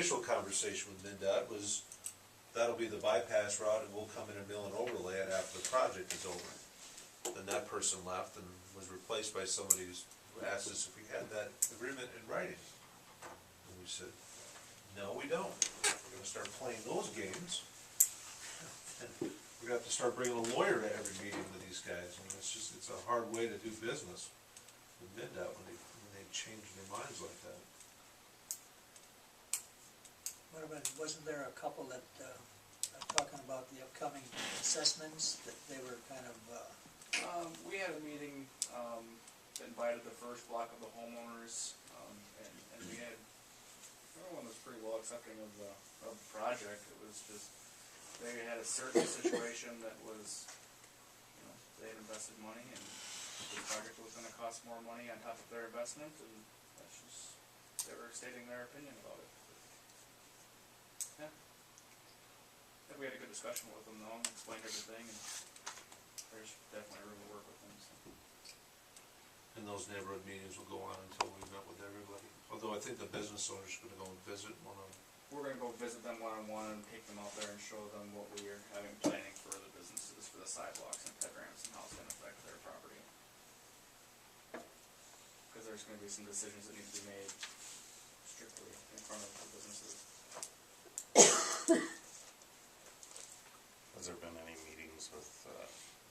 initial conversation with MinDOT was, that'll be the bypass route, and we'll come in and mill and overlay it after the project is over. Then that person left and was replaced by somebody who asked us if we had that agreement in writing. And we said, no, we don't. We're gonna start playing those games, and we're gonna have to start bringing a lawyer to every meeting with these guys. I mean, it's a hard way to do business with MinDOT when they change their minds like that. What about, wasn't there a couple that, talking about the upcoming assessments, that they were kind of, We had a meeting, invited the first block of the homeowners, and we had, everyone was pretty well accepting of the project. It was just, they had a certain situation that was, they had invested money, and the project was gonna cost more money on top of their investment, and that's just, they were stating their opinion about it. Yeah. I think we had a good discussion with them though, and explained everything, and there's definitely room to work with them, so. And those neighborhood meetings will go on until we've met with everybody. Although I think the business owner's gonna go and visit one of them. We're gonna go visit them one-on-one and take them out there and show them what we are having planning for the businesses, for the sidewalks and ped ramps, and how it's gonna affect their property. Cause there's gonna be some decisions that need to be made strictly in front of the businesses. Has there been any meetings with,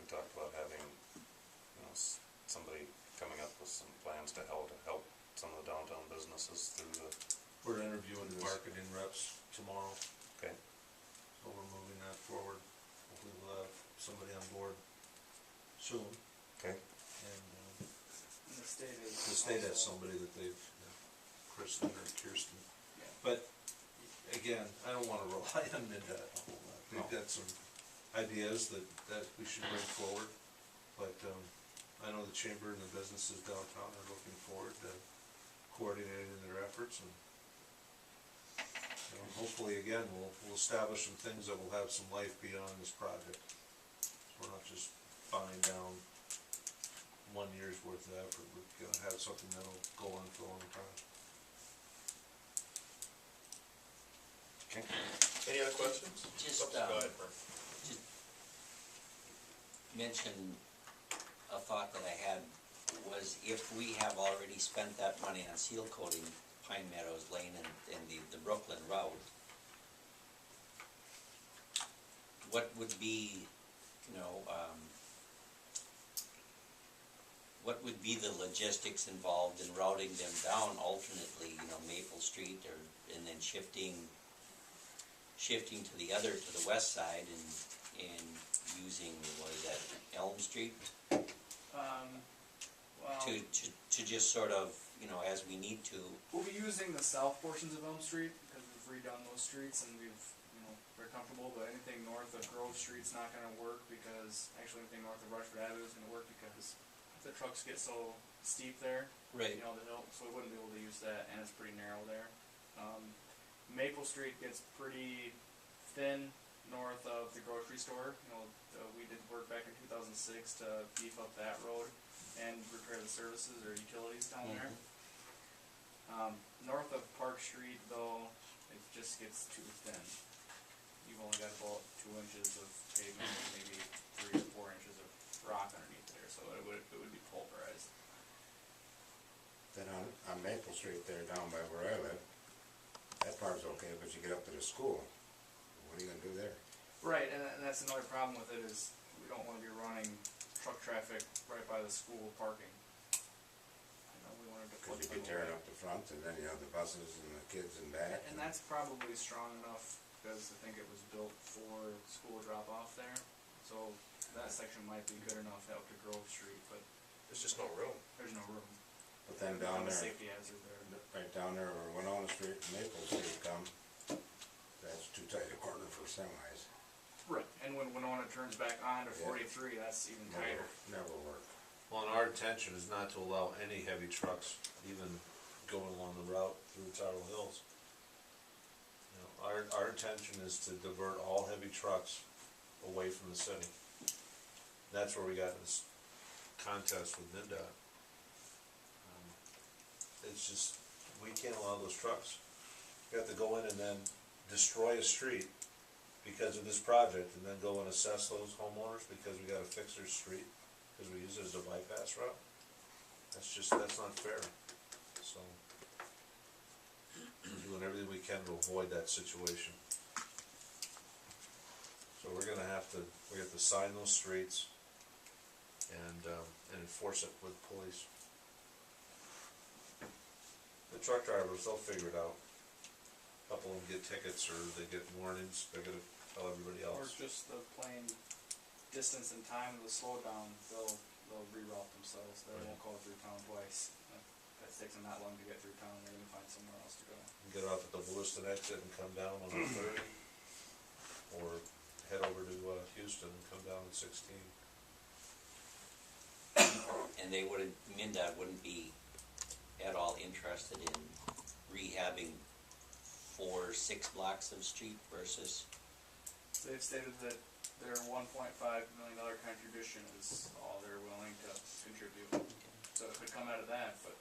we talked about having, somebody coming up with some plans to help some of the downtown businesses through the... We're interviewing the marketing reps tomorrow. Okay. So we're moving that forward. Hopefully we'll have somebody on board soon. Okay. And And the state has somebody that they've, Kristen or Kirsten. Yeah. But again, I don't wanna rely on MinDOT a whole lot. They've got some ideas that we should bring forward. But I know the chamber and the businesses downtown are looking forward to coordinating their efforts, and hopefully again we'll establish some things that will have some life beyond this project. We're not just buying down 1 year's worth of effort. We're gonna have something that'll go on for a long time. Okay. Any other questions? Just, Go ahead, Mark. just mention a thought that I had was, if we have already spent that money on seal coating Pine Meadows Lane and the Brooklyn Road, what would be, what would be the logistics involved in routing them down alternately, Maple Street, and then shifting to the west side and using, what is that, Elm Street? Well, To just sort of, as we need to. we'll be using the south portions of Elm Street because we've redone those streets and we've, very comfortable, but anything north of Grove Street's not gonna work because, actually anything north of Rushford Avenue is gonna work because the trucks get so steep there. Right. The hill, so we wouldn't be able to use that, and it's pretty narrow there. Maple Street gets pretty thin north of the grocery store. We did work back in 2006 to beef up that road and repair the services or utilities down there. North of Park Street, though, it just gets too thin. You've only got about 2 inches of pavement, and maybe 3 or 4 inches of rock underneath there, so it would be pulverized. Then on Maple Street there down by where I live, that part's okay, but you get up to the school, what are you gonna do there? Right, and that's another problem with it is we don't want to be running truck traffic right by the school parking. We wanted to Cause put you'd be tearing up the front and then you have the buses and the kids in back. and that's probably strong enough because I think it was built for school drop off there. So that section might be good enough out to Grove Street, but There's just no room. there's no room. But then down Not a there, safety hazard there. right down there where Winona Street and Maple Street come, that's too tight a corner for semis. Right, and when Winona turns back on to 43, that's even tighter. Never work. Well, and our intention is not to allow any heavy trucks even going along the route through Tyrrell Hills. Our intention is to divert all heavy trucks away from the city. That's where we got in this contest with MinDOT. It's just, we can't allow those trucks. got to go in and then destroy a street because of this project, and then go and assess those homeowners because we gotta fix their street, because we use it as a bypass route. That's not fair, so. We're doing everything we can to avoid that situation. So we have to sign those streets and enforce it with police. The truck drivers, they'll figure it out. Couple of them get tickets or they get warnings, they're gonna tell everybody Or else. just the plain distance and time of the slowdown, they'll reroute themselves, they Right. won't go through town twice. If it takes them that long to get through town, they're gonna find somewhere else to go. Get off at the Williston exit and come down on the 30, or head over to Houston and come down at 16. And they wouldn't, MinDOT wouldn't be at all interested in rehabbing 4 or 6 blocks of street versus, So they've stated that their $1.5 million contribution is all they're willing to contribute. So it could come out of that, but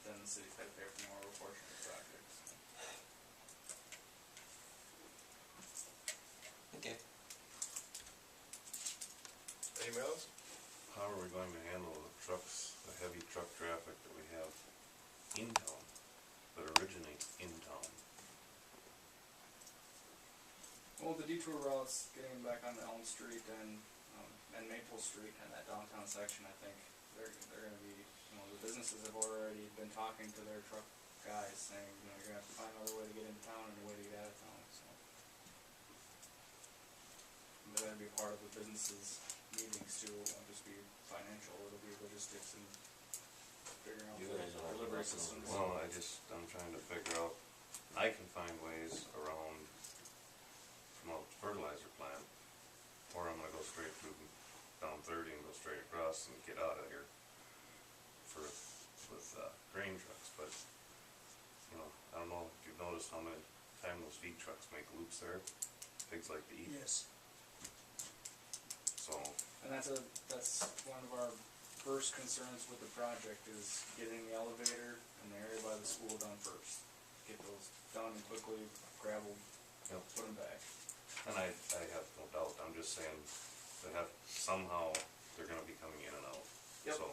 then the city's got to pay for more of a portion of the project. okay. Anybody else? How are we going to handle the trucks, the heavy truck traffic that we have in town, that originates in town? Well, the detour routes, getting back onto Elm Street and Maple Street and that downtown section, I think they're gonna be, the businesses have already been talking to their truck guys saying, you're gonna have to find another way to get into town and a way to get out of town, so. And they're gonna be a part of the businesses' meetings too, it won't just be financial, it'll be logistics and figuring out You the guys will have to delivery work on systems. Well, I'm trying to figure out, I can find ways around from out the fertilizer plant, or I'm gonna go straight through down 30 and go straight across and get out of here with grain trucks, but, I don't know if you've noticed how many times those feed trucks make loops there, pigs like to eat, Yes. so, And that's one of our first concerns with the project is getting the elevator and the area by the school done first. Get those done and quickly, gravel, Yep. put them back. and I have no doubt, I'm just saying, somehow, they're gonna be coming in and out. Yep. So,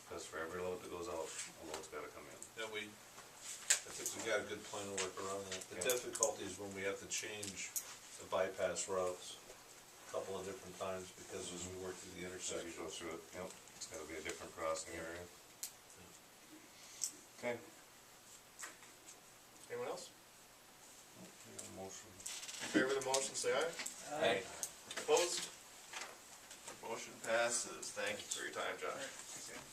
because for every load that goes out, a load's gotta come in. Yeah, I think we got a good plan to work around that. The Yeah. difficulty is when we have to change the bypass routes a couple of different times, because as we work through the So you intersection. go through it, yep, it's gotta be a different crossing area. Okay. Anyone else? Motion. In favor of the motion, say aye. Right. Opposed? Motion passes. Thank you for your time, Josh.